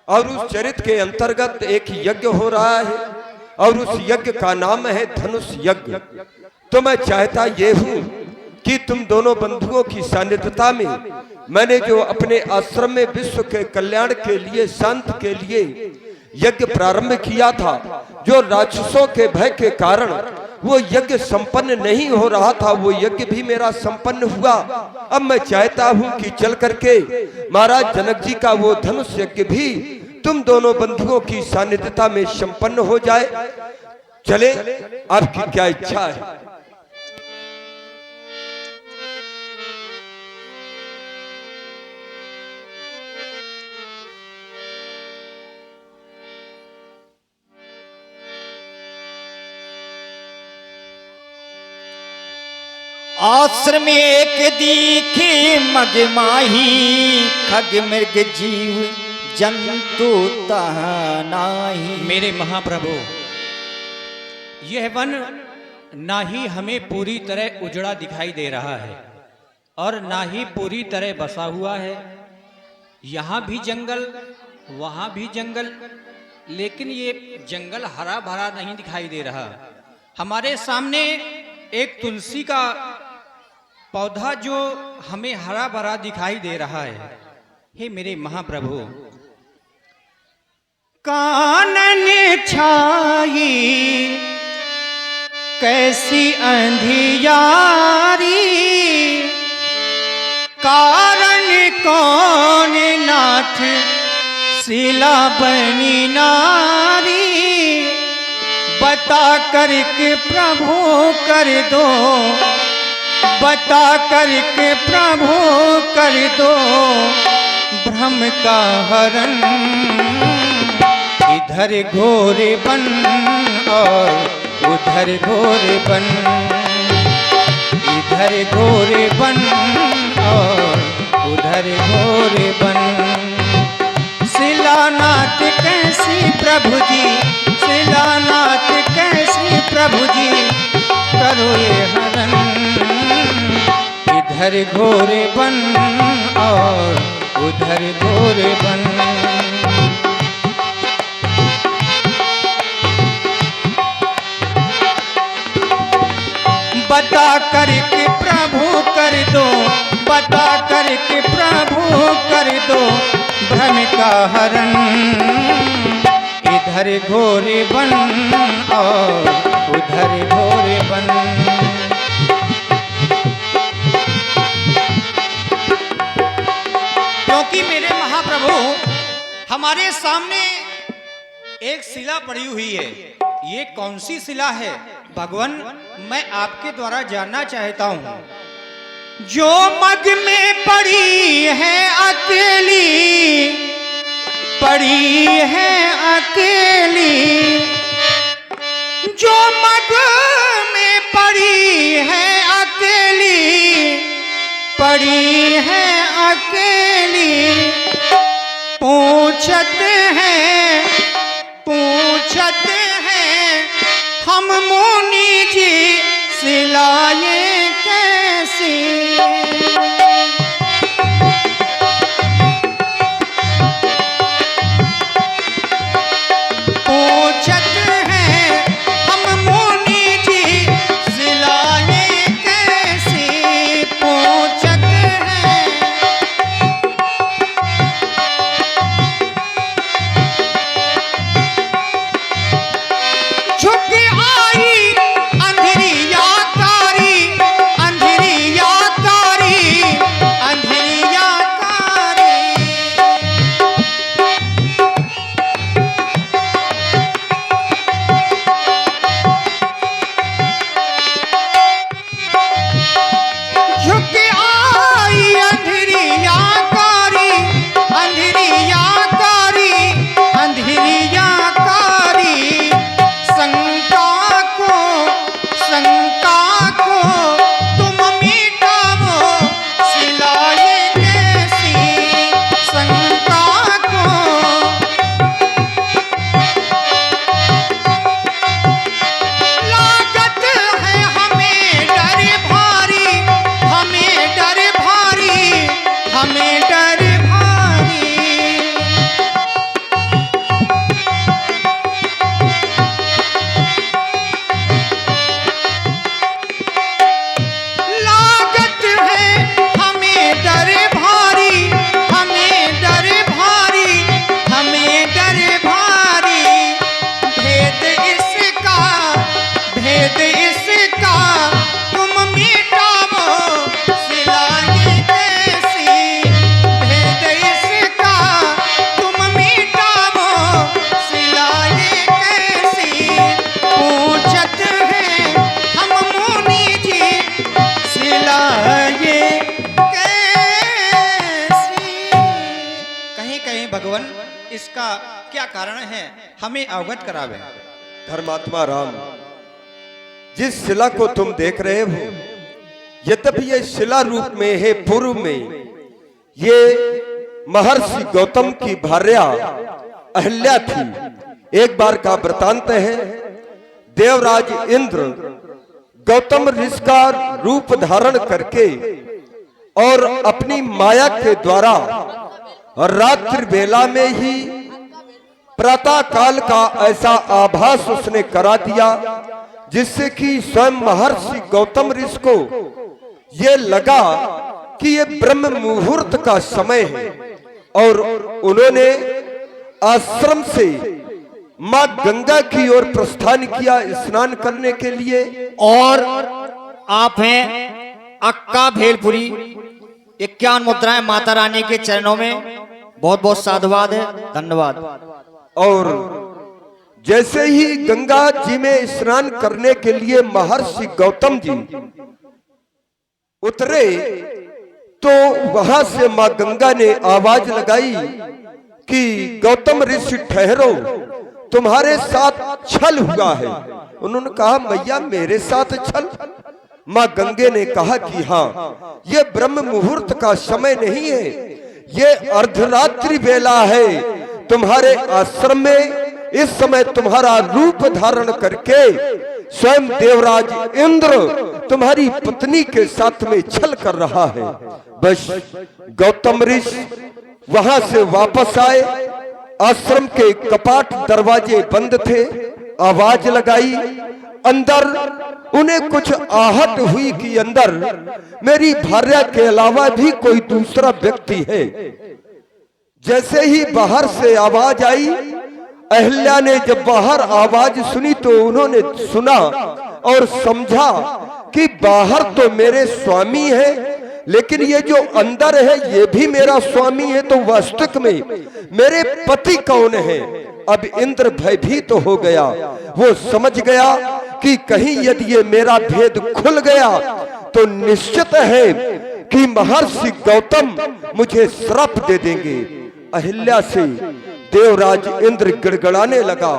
और उस चरित्र के अंतर्गत एक यज्ञ हो रहा है और उस यज्ञ का नाम है धनुष यज्ञ। तो मैं चाहता ये हूं कि तुम दोनों बंधुओं की सानिध्यता में मैंने जो अपने आश्रम में विश्व के कल्याण के लिए, शांति के लिए यज्ञ प्रारंभ किया था, जो राक्षसों के भय के कारण वो यज्ञ संपन्न नहीं हो रहा था, वो यज्ञ भी मेरा संपन्न हुआ। अब मैं चाहता हूं कि चल करके महाराज जनक जी का वो धनुष यज्ञ भी तुम दोनों बंधुओं की सानिध्यता में संपन्न हो जाए। चले, आपकी क्या इच्छा है? आश्रम एक दीखी मगमाही, खग मृग जीव जंतु तह नाही। मेरे महाप्रभु, यह वन ना ही हमें पूरी तरह उजड़ा दिखाई दे रहा है और ना ही पूरी तरह बसा हुआ है। यहाँ भी जंगल, वहाँ भी जंगल, लेकिन ये जंगल हरा भरा नहीं दिखाई दे रहा। हमारे सामने एक तुलसी का पौधा जो हमें हरा भरा दिखाई दे रहा है। हे मेरे महाप्रभु, कानन छाई कैसी अंधियारी, कारण कौन नाथ शिला बनी नारी। बता करके प्रभु कर दो, बता करके प्रभु कर दो भ्रम का हरण। इधर घोर बन और उधर घोर बन, इधर घोर बन और उधर घोर बन। शिलानाथ कैसी प्रभु जी, शिलानाथ कैसी प्रभु जी करो ये हरण। इधर घोर बन और उधर घोर बन। बता करके प्रभु कर दो, बता करके प्रभु कर दो भ्रम का हरण। इधर घोर बन और उधर घोर बन। क्योंकि मेरे महाप्रभु, हमारे सामने एक शिला पड़ी हुई है। ये कौन सी शिला है भगवान, मैं आपके द्वारा जानना चाहता हूँ। जो मग में पड़ी है अकेली, पड़ी है अकेली। जो मग में पड़ी है अकेली, पड़ी है अकेली। पूछत है, पूछत है हम मुनि जी सिलाए कैसी। पूछत है हम मुनि जी सिलाए कैसी। पूछत है झुक आई अंधेरिया कारी, अंधेरिया कारी। इसका क्या कारण है, हमें अवगत करावे। धर्मात्मा राम, जिस शिला को तुम देख रहे हो, यद्यपि ये शिला रूप में है, पूर्व में ये महर्षि गौतम की भार्या अहल्या थी। एक बार का वृतांत है, देवराज इंद्र गौतम ऋषि का रूप धारण करके और अपनी माया के द्वारा रात्रि बेला में ही प्रातः काल का ऐसा आभास उसने करा दिया, जिससे कि स्वयं महर्षि गौतम ऋषि को ये लगा कि ये ब्रह्म मुहूर्त का समय है, और उन्होंने आश्रम से मां गंगा की ओर प्रस्थान किया स्नान करने के लिए। और आप हैं अक्का भेलपुरी, 51 मुद्राएं माता रानी के चरणों में, बहुत बहुत साधुवाद है, धन्यवाद। और जैसे ही गंगा जी में स्नान करने के लिए महर्षि गौतम जी उतरे, तो वहां से मां गंगा ने आवाज लगाई कि गौतम ऋषि ठहरो, तुम्हारे साथ छल हुआ है। उन्होंने कहा, मैया मेरे साथ छल? मां गंगे ने कहा कि हाँ, ये ब्रह्म मुहूर्त का समय नहीं है, ये अर्धरात्रि बेला है। तुम्हारे आश्रम में इस समय तुम्हारा रूप धारण करके स्वयं देवराज इंद्र तुम्हारी पत्नी के साथ में छल कर रहा है। बस गौतम ऋषि वहां से वापस आए, आश्रम के कपाट दरवाजे बंद थे, आवाज लगाई, अंदर उन्हें कुछ आहट हुई कि अंदर मेरी भार्या के अलावा भी कोई दूसरा व्यक्ति है। जैसे ही बाहर से आवाज आई, अहल्या ने जब बाहर आवाज सुनी तो उन्होंने सुना और समझा कि बाहर तो मेरे स्वामी है, लेकिन ये जो अंदर है ये भी मेरा स्वामी है, तो वास्तविक में मेरे पति कौन है? अब इंद्र भयभीत तो हो गया, वो समझ गया कि कहीं यदि ये मेरा भेद खुल गया तो निश्चित है कि महर्षि गौतम मुझे श्राप दे देंगे। अहिल्या से देवराज इंद्र गिड़गिड़ाने लगा।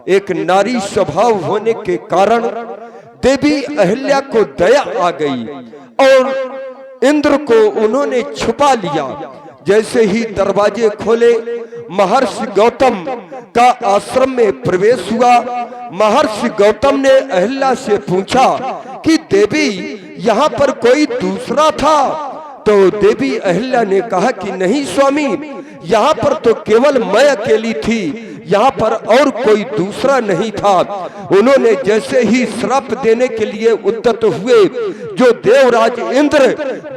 एक नारी स्वभाव होने के कारण देवी अहिल्या को दया आ गई और इंद्र को उन्होंने छुपा लिया। जैसे ही दरवाजे खोले, महर्षि गौतम का आश्रम में प्रवेश हुआ। महर्षि गौतम ने अहिल्या से पूछा कि देवी, यहाँ पर कोई दूसरा था? तो देवी अहिल्या ने कहा कि नहीं स्वामी, यहाँ पर तो केवल मैं अकेली थी, यहाँ पर और कोई दूसरा नहीं था। उन्होंने जैसे ही श्राप देने के लिए उद्यत हुए, जो देवराज इंद्र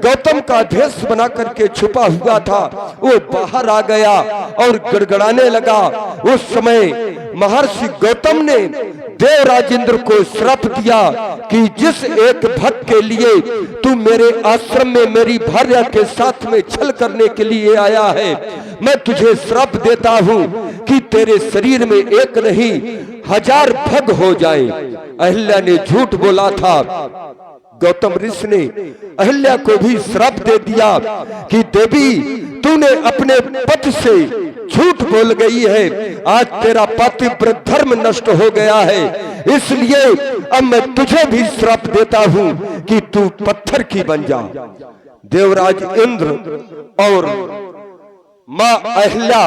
गौतम का भेष बना करके छुपा हुआ था वो बाहर आ गया और गड़गड़ाने लगा। उस समय महर्षि गौतम ने देवराज इंद्र को श्राप दिया कि जिस एक भक्त के लिए तू मेरे आश्रम में मेरी भार्या के साथ में छल करने के लिए आया है, मैं तुझे श्राप देता हूं कि तेरे शरीर में एक नहीं 1000 भग हो जाए। अहिल्या ने झूठ बोला था। गौतम ऋषि ने अहिल्या को भी श्राप दे दिया कि देवी, तूने अपने पति से झूठ बोल गई है, आज तेरा पातिव्रत धर्म नष्ट हो गया है, इसलिए अब मैं तुझे भी श्राप देता हूं कि तू पत्थर की बन जा। देवराज इंद्र और मां अहिल्या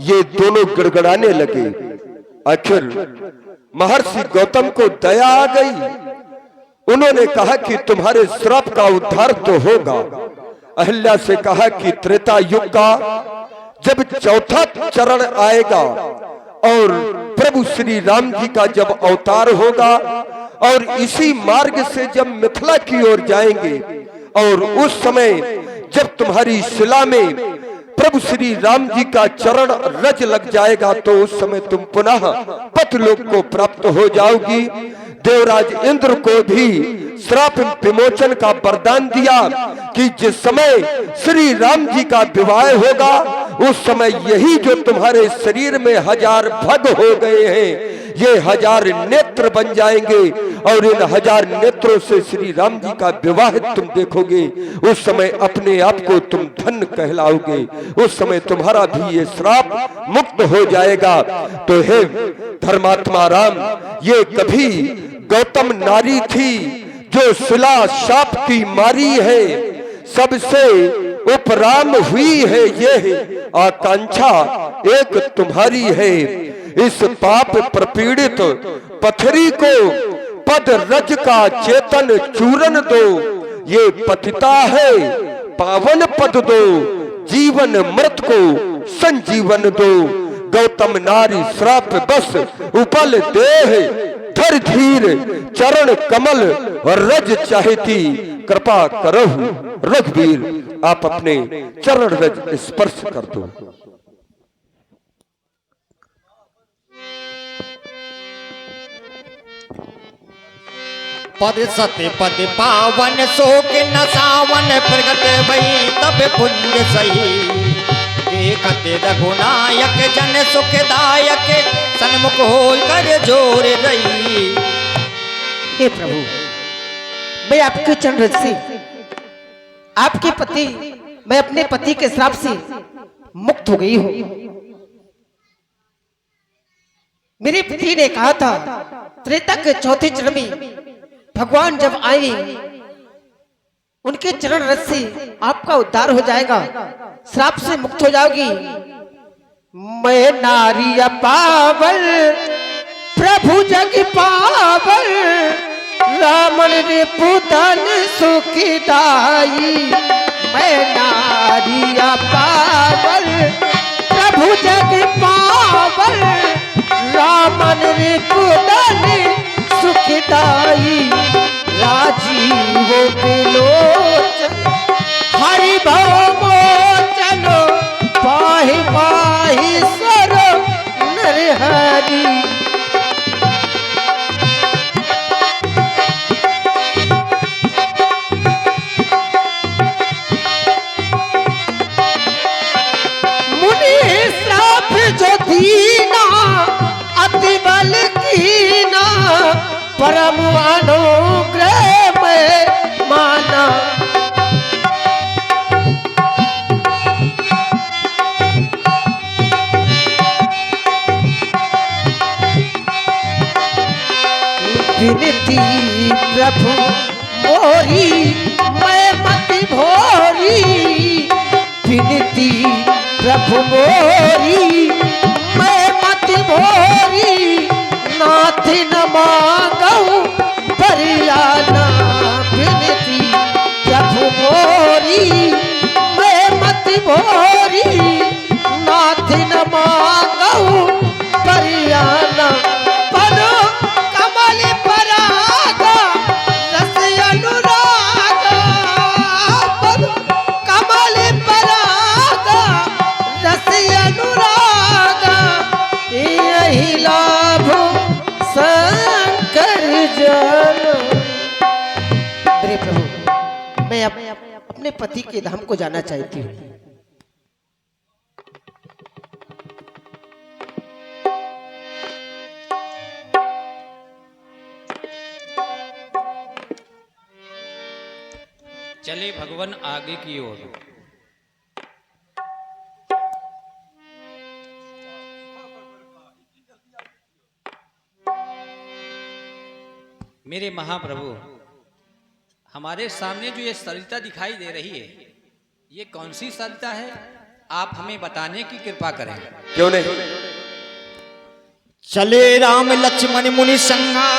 ये दोनों गड़गड़ाने लगे। आखिर महर्षि गौतम को दया आ गई। उन्होंने कहा कि तुम्हारे श्राप का उद्धार तो होगा। अहिल्या से कहा कि त्रेता युग का जब चौथा चरण आएगा और प्रभु श्री राम जी का जब अवतार होगा और इसी मार्ग से जब मिथिला की ओर जाएंगे और उस समय जब तुम्हारी शिला में प्रभु श्री राम जी का चरण रज लग जाएगा तो उस समय तुम पुनः पतिलोक को प्राप्त हो जाओगी। देवराज इंद्र को भी श्राप विमोचन का वरदान दिया कि जिस समय श्री राम जी का विवाह होगा उस समय यही जो तुम्हारे शरीर में 1000 भग हो गए हैं, ये 1000 नेत्र बन जाएंगे और इन 1000 नेत्रों से श्री राम जी का विवाह तुम देखोगे। उस समय अपने आप को तुम धन्य कहलाओगे, उस समय तुम्हारा भी ये श्राप मुक्त हो जाएगा। तो हे धर्मात्मा राम, ये कभी गौतम नारी थी जो शिला शाप की मारी है, सबसे उपराम हुई है ये आकांक्षा एक तुम्हारी है। इस पाप प्रपीड़ित पथरी को पद रज का चेतन चूरन दो, ये पतिता है पावन पद दो, जीवन मृत को संजीवन दो। गौतम नारी श्राप बस उपल देह धर धीर, चरण कमल रज चाहती, कृपा करहु रघुवीर। आप अपने चरण रज स्पर्श कर दो। पद सत्य पद पावन शोक न सावन प्रगट भई तब पुण्य सही। देखते रघुनायक जन सुखदायक सन्मुख हो कर जोर रही। हे प्रभु, मैं आपके चरण रज से, आपके पति, मैं अपने पति के श्राप से मुक्त हो गई हूं। मेरे पति ने कहा था त्रेता के चौथे चरण में भगवान जब आए उनके चरण रज से आपका उद्धार हो जाएगा, श्राप से मुक्त हो जाओगी। मैं नारी पावल प्रभु जग पावल, रावण रे पुतन सुखदाई। मैं नारी पावल प्रभु जग पावल, रावण रे पुतन सुखदाई। राजीव बिलोचन हरि भव मोचन, पाहि पाहि सर नरहरि। मुनि श्राप जो दीना अति बल कीना, परम अनुग्रह में माना। विनती प्रभु मोरी मैं मति भोरी, विनती प्रभु मोरी मैं मति भोरी। नाथ न मांगऊ परियाना, विनती प्रभु मोरी मैं मति भोरी। नाथ न मांगऊ परियाना, पदो कमल परागा रस अनुरागा। पदो कमल परागा रस अनुरागा, यही लाभ शंकर जन। मेरे प्रभु, मैं अपने पति के धाम को जाना चाहती हूँ। चले भगवान आगे की ओर। मेरे महाप्रभु, हमारे सामने जो ये सरिता दिखाई दे रही है, ये कौन सी सरिता है? आप हमें बताने की कृपा करें। क्यों नहीं? चले राम लक्ष्मण मुनि संगा,